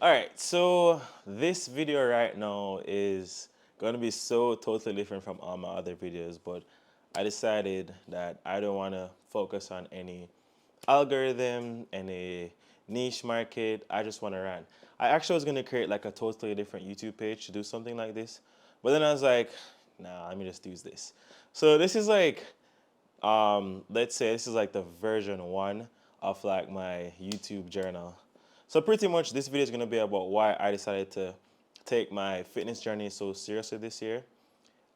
All right, so this video right now is going to be so totally different from all my other videos, but I decided that I don't want to focus on any algorithm, any niche market. I just want to rant. I actually was going to create like a totally different YouTube page to do something like this, but then I was like, nah, let me just use this. So this is like, let's say this is like the version one of like my YouTube journal. So pretty much this video is going to be about why I decided to take my fitness journey so seriously this year,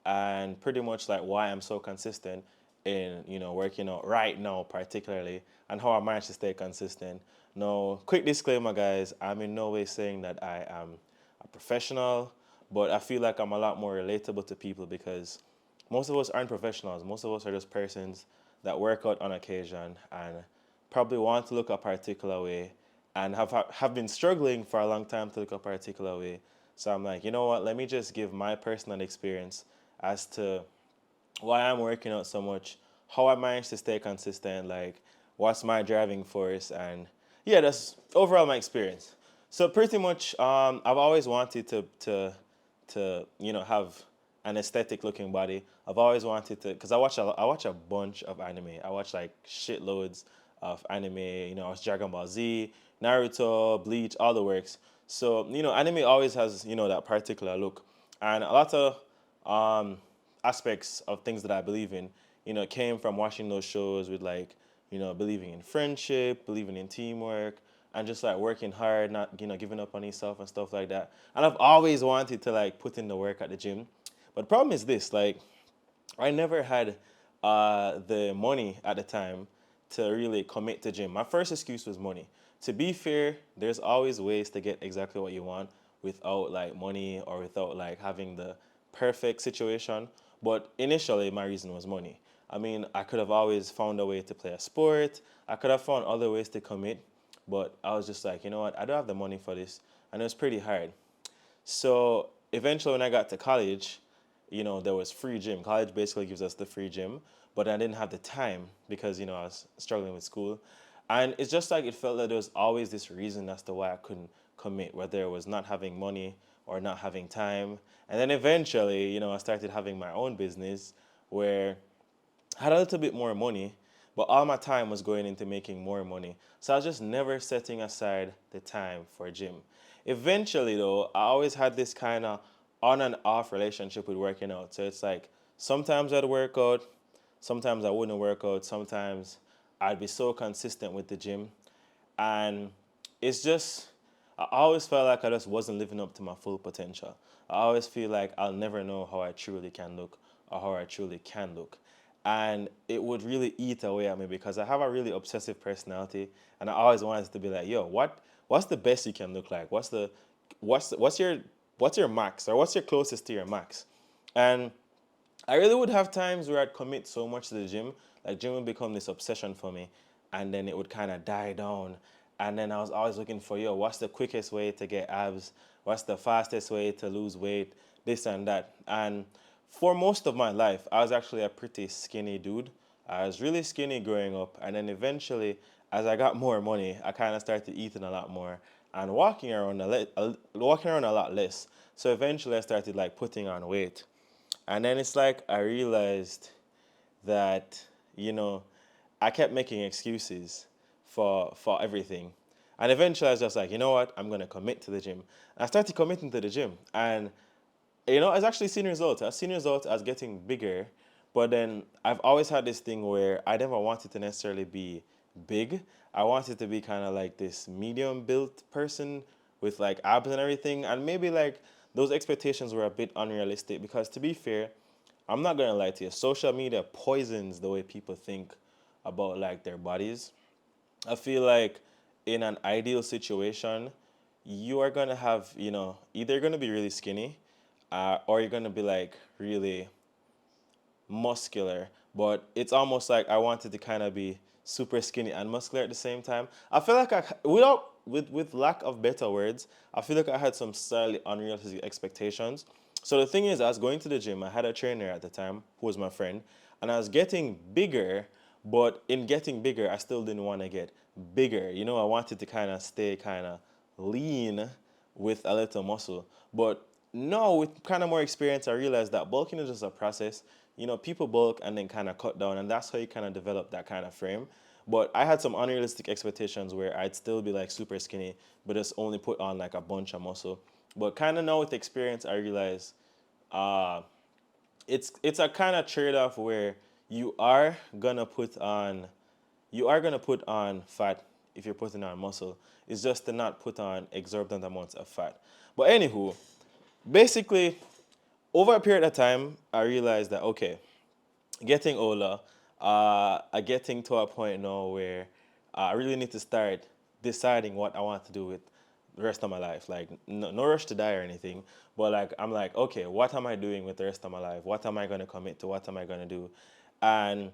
and pretty much like why I'm so consistent in working out right now particularly, and how I managed to stay consistent. Now, quick disclaimer, guys, I'm in no way saying that I am a professional, but I feel like I'm a lot more relatable to people because most of us aren't professionals. Most of us are just persons that work out on occasion and probably want to look a particular way and have been struggling for a long time to look a particular way. So I'm like, you know what? Let me just give my personal experience as to why I'm working out so much, how I managed to stay consistent, like what's my driving force, and yeah, that's overall my experience. So pretty much, I've always wanted to have an aesthetic looking body. I've always wanted to, because I watch a bunch of anime. I watch like shitloads of anime. I watch Dragon Ball Z, Naruto, Bleach, all the works. So anime always has that particular look, and a lot of um, aspects of things that I believe in, came from watching those shows with like, believing in friendship, believing in teamwork, and just like working hard, not giving up on yourself and stuff like that. And I've always wanted to like put in the work at the gym, but the problem is this: like, I never had the money at the time to really commit to gym. My first excuse was money. To be fair, there's always ways to get exactly what you want without like money or without like having the perfect situation. But initially, my reason was money. I mean, I could have always found a way to play a sport. I could have found other ways to commit, but I was just like, you know what? I don't have the money for this, and it was pretty hard. So eventually, when I got to college, there was free gym. College basically gives us the free gym, but I didn't have the time because, I was struggling with school. And it's just like it felt that there was always this reason as to why I couldn't commit, whether it was not having money or not having time. And then eventually, I started having my own business where I had a little bit more money, but all my time was going into making more money. So I was just never setting aside the time for gym. Eventually, though, I always had this kind of on and off relationship with working out. So it's like sometimes I'd work out, sometimes I wouldn't work out, sometimes I'd be so consistent with the gym. And it's just, I always felt like I just wasn't living up to my full potential. I always feel like I'll never know how I truly can look or how I truly can look. And it would really eat away at me because I have a really obsessive personality, and I always wanted to be like, yo, what's the best you can look like? What's your max, or what's your closest to your max? And I really would have times where I'd commit so much to the gym, like gym would become this obsession for me, and then it would kind of die down. And then I was always looking for, yo, what's the quickest way to get abs? What's the fastest way to lose weight? This and that. And for most of my life, I was actually a pretty skinny dude. I was really skinny growing up, and then eventually, as I got more money, I kind of started eating a lot more and walking around a lot less. So eventually, I started like putting on weight. And then it's like I realized that, you know, I kept making excuses for everything. And eventually I was just like, you know what, I'm gonna commit to the gym. And I started committing to the gym. And I was actually seeing results. I was seeing results as getting bigger, but then I've always had this thing where I never wanted to necessarily be big. I wanted to be kind of like this medium built person with like abs and everything. And maybe like those expectations were a bit unrealistic because to be fair, I'm not gonna lie to you, social media poisons the way people think about like their bodies. I feel like in an ideal situation, you are gonna have, either you're gonna be really skinny, or you're gonna be like really muscular. But it's almost like I wanted to kind of be super skinny and muscular at the same time. I feel like with lack of better words, I feel like I had some slightly unrealistic expectations. So the thing is, I was going to the gym. I had a trainer at the time who was my friend, and I was getting bigger. But in getting bigger, I still didn't want to get bigger. I wanted to kind of stay kind of lean, with a little muscle. But no, with kind of more experience, I realized that bulking is just a process. You know, people bulk and then kind of cut down, and that's how you kind of develop that kind of frame. But I had some unrealistic expectations where I'd still be like super skinny, but just only put on like a bunch of muscle. But kind of now with experience, I realize uh, it's a kind of trade off where you are gonna put on fat if you're putting on muscle. It's just to not put on exorbitant amounts of fat. But anywho, basically, over a period of time, I realized that okay, getting older, I getting to a point now where I really need to start deciding what I want to do with the rest of my life. Like no rush to die or anything, but like I'm like, okay, what am I doing with the rest of my life? What am I gonna commit to? What am I gonna do? And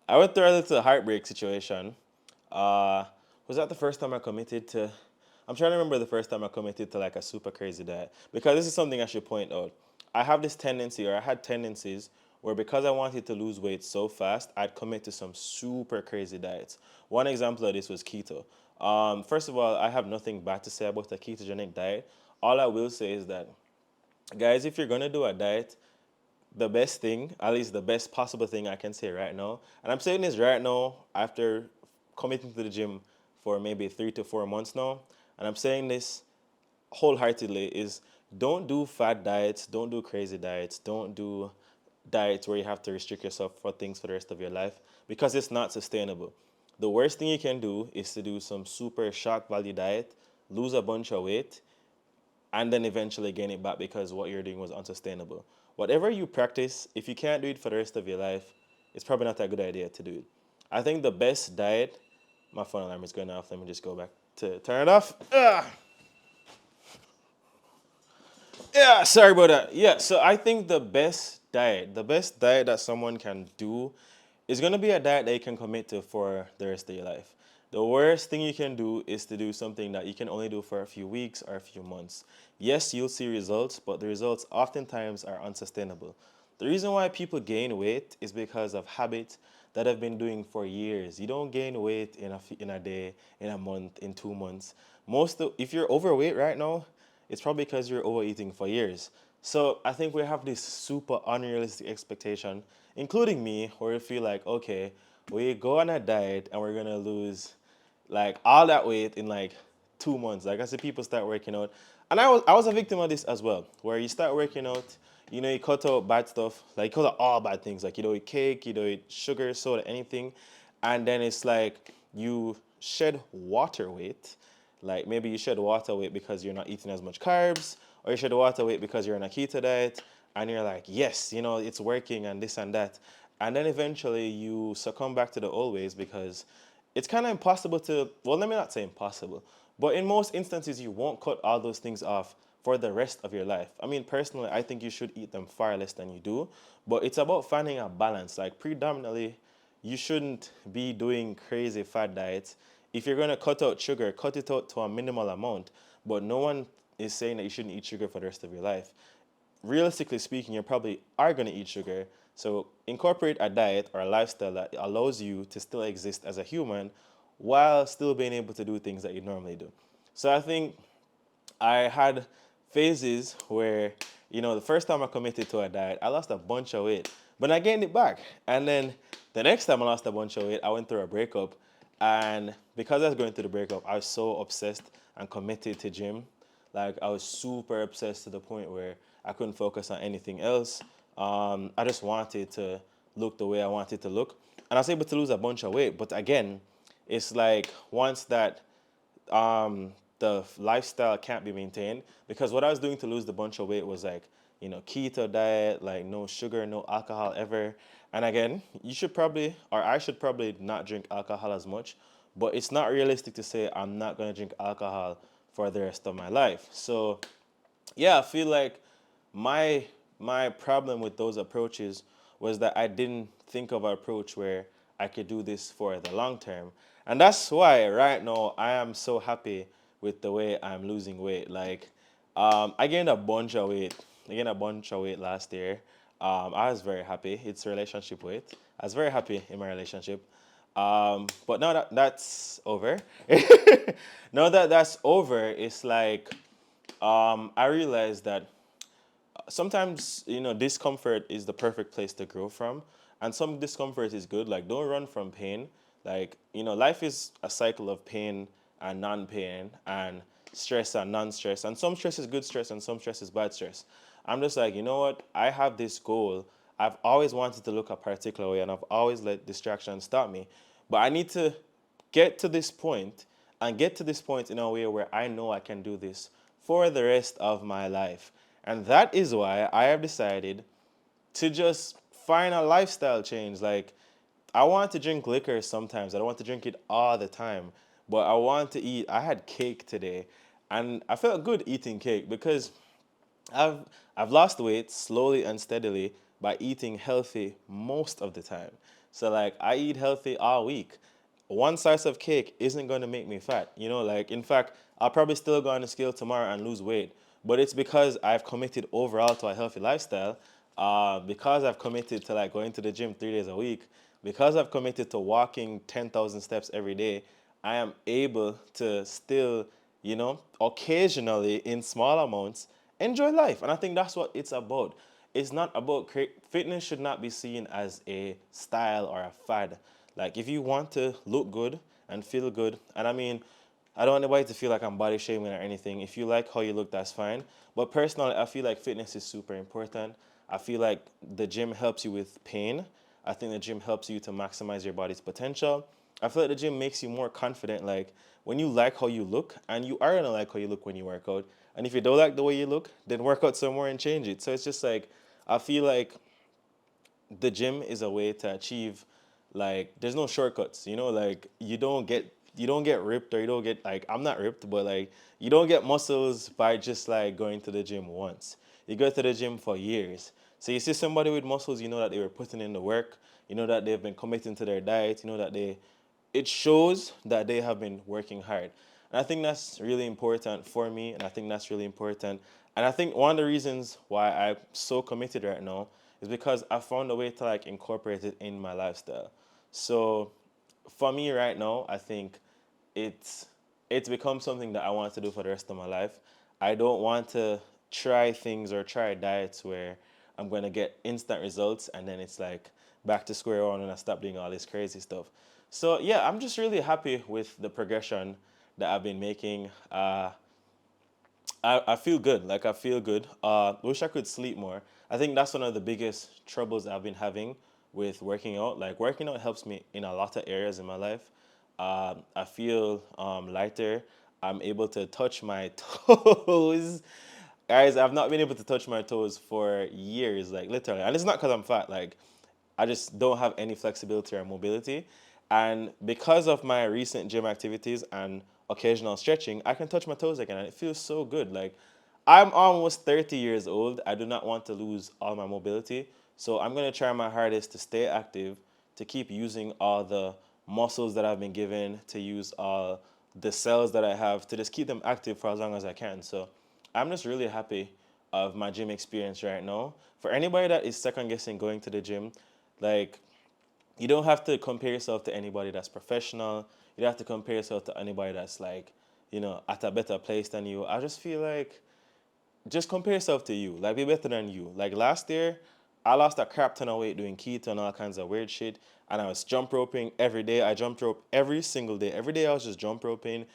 I went through a little heartbreak situation. Uh, was that the first time I committed to? I'm trying to remember the first time I committed to like a super crazy diet because this is something I should point out. I have this tendency, or I had tendencies, where because I wanted to lose weight so fast, I'd commit to some super crazy diets. One example of this was keto. First of all, I have nothing bad to say about a ketogenic diet. All I will say is that, guys, if you're gonna do a diet, the best thing, at least the best possible thing I can say right now, and I'm saying this right now after committing to the gym for maybe 3 to 4 months now, and I'm saying this wholeheartedly, is don't do fat diets, don't do crazy diets, don't do diets where you have to restrict yourself for things for the rest of your life because it's not sustainable. The worst thing you can do is to do some super shock value diet, lose a bunch of weight, and then eventually gain it back because what you're doing was unsustainable. Whatever you practice, if you can't do it for the rest of your life, it's probably not a good idea to do it. I think the best diet, my phone alarm is going off. Let me just go back to turn it off. Yeah, sorry about that. Yeah, so I think the best diet that someone can do is going to be a diet that you can commit to for the rest of your life. The worst thing you can do is to do something that you can only do for a few weeks or a few months. Yes, you'll see results, but the results oftentimes are unsustainable. The reason why people gain weight is because of habits that have been doing for years. You don't gain weight in a day, in a month, in 2 months. If you're overweight right now, it's probably because you're overeating for years. So I think we have this super unrealistic expectation, including me, where we feel like, okay, we go on a diet and we're gonna lose like all that weight in like 2 months. Like I see people start working out, and I was a victim of this as well, where you start working out, you cut out bad stuff, like you cut out all bad things, like you don't eat cake, you don't eat sugar, soda, anything, and then it's like you shed water weight. Like maybe you shed water weight because you're not eating as much carbs, or you shed water weight because you're on a keto diet, and you're like, yes, it's working and this and that. And then eventually you succumb back to the old ways because it's kind of impossible to, well, let me not say impossible, but in most instances, you won't cut all those things off for the rest of your life. I mean, personally, I think you should eat them far less than you do, but it's about finding a balance. Like, predominantly, you shouldn't be doing crazy fat diets. If you're gonna cut out sugar, cut it out to a minimal amount, but no one is saying that you shouldn't eat sugar for the rest of your life. Realistically speaking, you probably are going to eat sugar. So incorporate a diet or a lifestyle that allows you to still exist as a human while still being able to do things that you normally do. So I think I had phases where, the first time I committed to a diet, I lost a bunch of weight, but I gained it back. And then the next time I lost a bunch of weight, I went through a breakup. And because I was going through the breakup, I was so obsessed and committed to gym. Like I was super obsessed to the point where I couldn't focus on anything else. I just wanted to look the way I wanted to look. And I was able to lose a bunch of weight. But again, it's like once that the lifestyle can't be maintained, because what I was doing to lose the bunch of weight was like, keto diet, like no sugar, no alcohol ever. And again, you should probably, or I should probably not drink alcohol as much, but it's not realistic to say I'm not going to drink alcohol for the rest of my life. So yeah, I feel like my my problem with those approaches was that I didn't think of an approach where I could do this for the long term. And that's why right now I am so happy with the way I'm losing weight. Like I gained a bunch of weight. I gained a bunch of weight last year. I was very happy. It's relationship weight. I was very happy in my relationship. But now that that's over, now that that's over, it's like I realized that sometimes discomfort is the perfect place to grow from, and some discomfort is good. Like, don't run from pain. Like, life is a cycle of pain and non-pain, and stress and non-stress, and some stress is good stress and some stress is bad stress. I'm just like, you know what, I have this goal. I've always wanted to look a particular way, and I've always let distractions stop me, but I need to get to this point and get to this point in a way where I know I can do this for the rest of my life. And that is why I have decided to just find a lifestyle change. Like, I want to drink liquor sometimes. I don't want to drink it all the time, but I want to eat. I had cake today, and I felt good eating cake because I've I've lost weight slowly and steadily by eating healthy most of the time. So like I eat healthy all week. One slice of cake isn't going to make me fat. Like in fact, I'll probably still go on the scale tomorrow and lose weight. But it's because I've committed overall to a healthy lifestyle. Because I've committed to like going to the gym 3 days a week. Because I've committed to walking 10,000 steps every day. I am able to still, occasionally in small amounts, enjoy life. And I think that's what it's about. It's not about fitness should not be seen as a style or a fad. Like if you want to look good and feel good, and I mean, I don't want anybody to feel like I'm body shaming or anything. If you like how you look, that's fine. But personally, I feel like fitness is super important. I feel like the gym helps you with pain. I think the gym helps you to maximize your body's potential. I feel like the gym makes you more confident. Like when you like how you look, and you are gonna like how you look when you work out. And if you don't like the way you look, then work out some more and change it. So it's just like I feel like the gym is a way to achieve, like there's no shortcuts, like you don't get ripped, or you don't get, like, I'm not ripped, but like you don't get muscles by just like going to the gym once. You go to the gym for years. So you see somebody with muscles, you know that they were putting in the work, you know that they've been committing to their diet, you know that it shows that they have been working hard. And I think that's really important for me, and I think that's really important. And I think one of the reasons why I'm so committed right now is because I found a way to like incorporate it in my lifestyle. So for me right now, I think it's it's become something that I want to do for the rest of my life. I don't want to try things or try diets where I'm going to get instant results and then it's like back to square one and I stop doing all this crazy stuff. So yeah, I'm just really happy with the progression that I've been making. I feel good. Like I feel good. Wish I could sleep more. I think that's one of the biggest troubles I've been having with working out. Like working out helps me in a lot of areas in my life. I feel lighter. I'm able to touch my toes. Guys, I've not been able to touch my toes for years, like literally. And it's not because I'm fat. Like I just don't have any flexibility or mobility. And because of my recent gym activities and occasional stretching, I can touch my toes again and it feels so good. Like I'm almost 30 years old. I do not want to lose all my mobility. So I'm going to try my hardest to stay active, to keep using all the muscles that I've been given, to use all the cells that I have, to just keep them active for as long as I can. So I'm just really happy of my gym experience right now. For anybody that is second guessing going to the gym, like you don't have to compare yourself to anybody that's professional. You don't have to compare yourself to anybody that's like, at a better place than you. I just feel like just compare yourself to you. Like be better than you. Like last year, I lost a crap ton of weight doing keto and all kinds of weird shit. And I was jump roping every day. I jumped rope every single day. Every day I was just jump roping,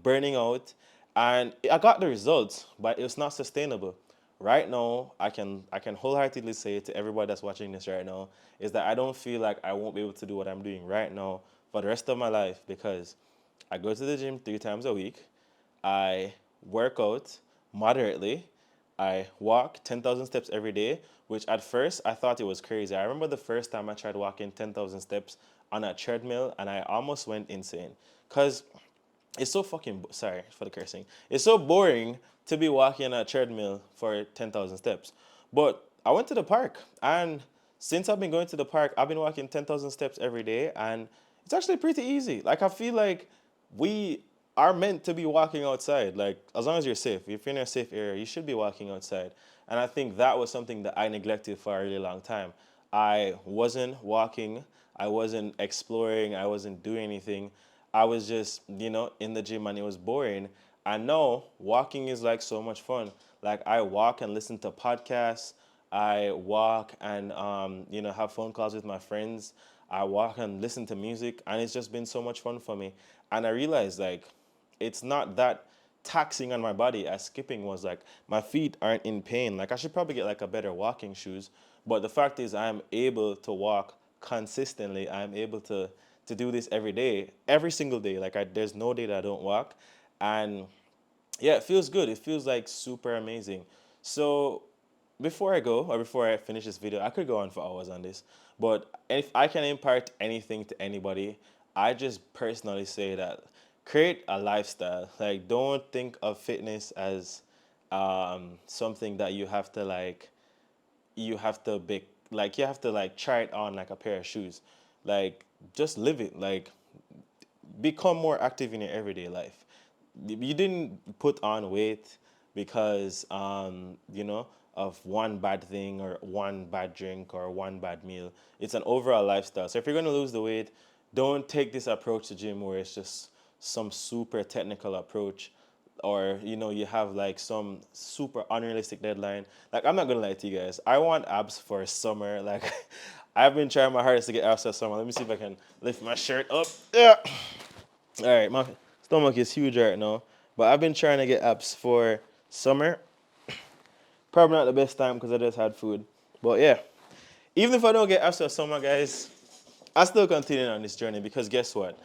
burning out. And I got the results, but it was not sustainable. Right now, I can wholeheartedly say to everybody that's watching this right now, is that I don't feel like I won't be able to do what I'm doing right now for the rest of my life because I go to the gym 3 times a week. I work out moderately. I walk 10,000 steps every day, which at first I thought it was crazy. I remember the first time I tried walking 10,000 steps on a treadmill and I almost went insane. Because it's so fucking, sorry for the cursing, it's so boring to be walking on a treadmill for 10,000 steps. But I went to the park, and since I've been going to the park, I've been walking 10,000 steps every day, and it's actually pretty easy. Like, I feel like we are meant to be walking outside. Like, as long as you're safe, if you're in a safe area, you should be walking outside. And I think that was something that I neglected for a really long time. I wasn't walking. I wasn't exploring. I wasn't doing anything. I was just, in the gym and it was boring. I know walking is like so much fun. Like I walk and listen to podcasts. I walk and, have phone calls with my friends. I walk and listen to music, and it's just been so much fun for me. And I realized like it's not that taxing on my body as skipping was. Like my feet aren't in pain. Like I should probably get like a better walking shoes. But the fact is I'm able to walk consistently. I'm able to do this every day, every single day. Like there's no day that I don't walk. And yeah, it feels good. It feels like super amazing. So before I go, or before I finish this video, I could go on for hours on this, but if I can impart anything to anybody, I just personally say that create a lifestyle. Like, don't think of fitness as something that you have to like try it on like a pair of shoes. Like, just live it. Like, become more active in your everyday life. You didn't put on weight because of one bad thing or one bad drink or one bad meal. It's an overall lifestyle. So if you're going to lose the weight, don't take this approach to gym where it's just some super technical approach, or you have like some super unrealistic deadline. Like, I'm not gonna lie to you guys, I want abs for summer. Like, I've been trying my hardest to get abs for summer. Let me see if I can lift my shirt up. Yeah. All right, my stomach is huge right now, but I've been trying to get abs for summer. Probably not the best time because I just had food, but yeah. Even if I don't get abs for summer, guys, I still continue on this journey, because guess what?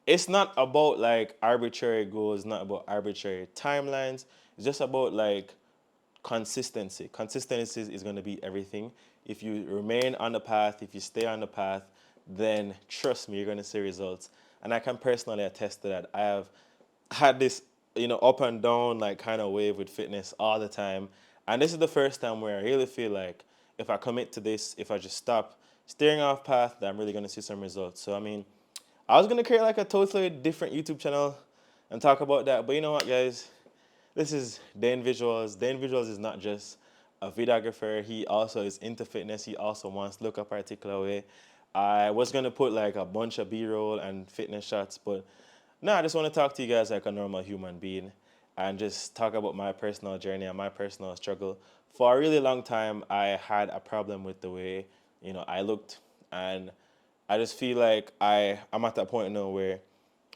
It's not about like arbitrary goals, not about arbitrary timelines. It's just about like consistency. Consistency is going to be everything. If you remain on the path, if you stay on the path, then trust me, you're going to see results. And I can personally attest to that. I have had this, up and down like kind of wave with fitness all the time. And this is the first time where I really feel like if I commit to this, if I just stop steering off path, that I'm really going to see some results. So, I mean, I was going to create like a totally different YouTube channel and talk about that. But you know what, guys? This is Dane Visuals. Dane Visuals is not just a videographer. He also is into fitness. He also wants to look a particular way. I was going to put like a bunch of B-roll and fitness shots, but no, I just want to talk to you guys like a normal human being and just talk about my personal journey and my personal struggle. For a really long time, I had a problem with the way, I looked, and I just feel like I'm at that point now where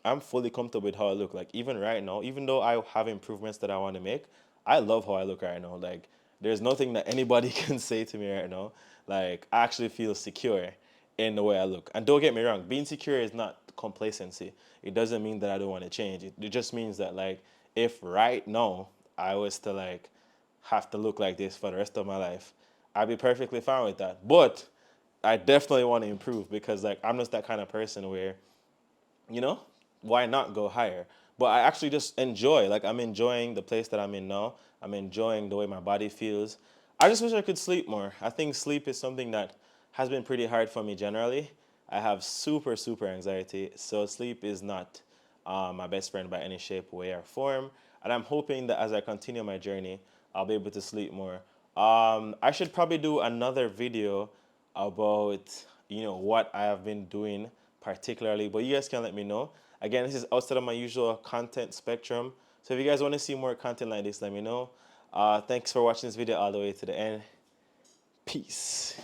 I'm fully comfortable with how I look. Like, even right now, even though I have improvements that I want to make, I love how I look right now. Like, there's nothing that anybody can say to me right now. Like, I actually feel secure in the way I look. And don't get me wrong, being secure is not complacency. It doesn't mean that I don't want to change. It just means that, like, if right now I was to like have to look like this for the rest of my life, I'd be perfectly fine with that. But I definitely want to improve, because like I'm just that kind of person where, you know, why not go higher? But I actually just enjoy, like, I'm enjoying the place that I'm in now. I'm enjoying the way my body feels. I just wish I could sleep more. I think sleep is something that has been pretty hard for me generally. I have super, super anxiety, so sleep is not my best friend by any shape, way, or form. And I'm hoping that as I continue my journey, I'll be able to sleep more. I should probably do another video about, what I have been doing particularly, but you guys can let me know. Again, this is outside of my usual content spectrum. So if you guys want to see more content like this, let me know. Thanks for watching this video all the way to the end. Peace.